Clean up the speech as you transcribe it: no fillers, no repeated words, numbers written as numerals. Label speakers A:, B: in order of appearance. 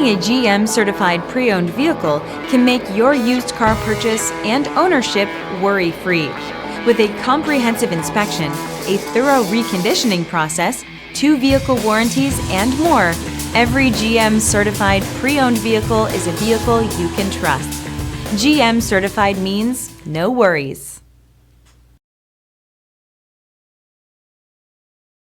A: Having a GM certified pre-owned vehicle can make your used car purchase and ownership worry-free. With a comprehensive inspection, a thorough reconditioning process, 2 vehicle warranties, and more, every GM certified pre-owned vehicle is a vehicle you can trust. GM certified means no worries.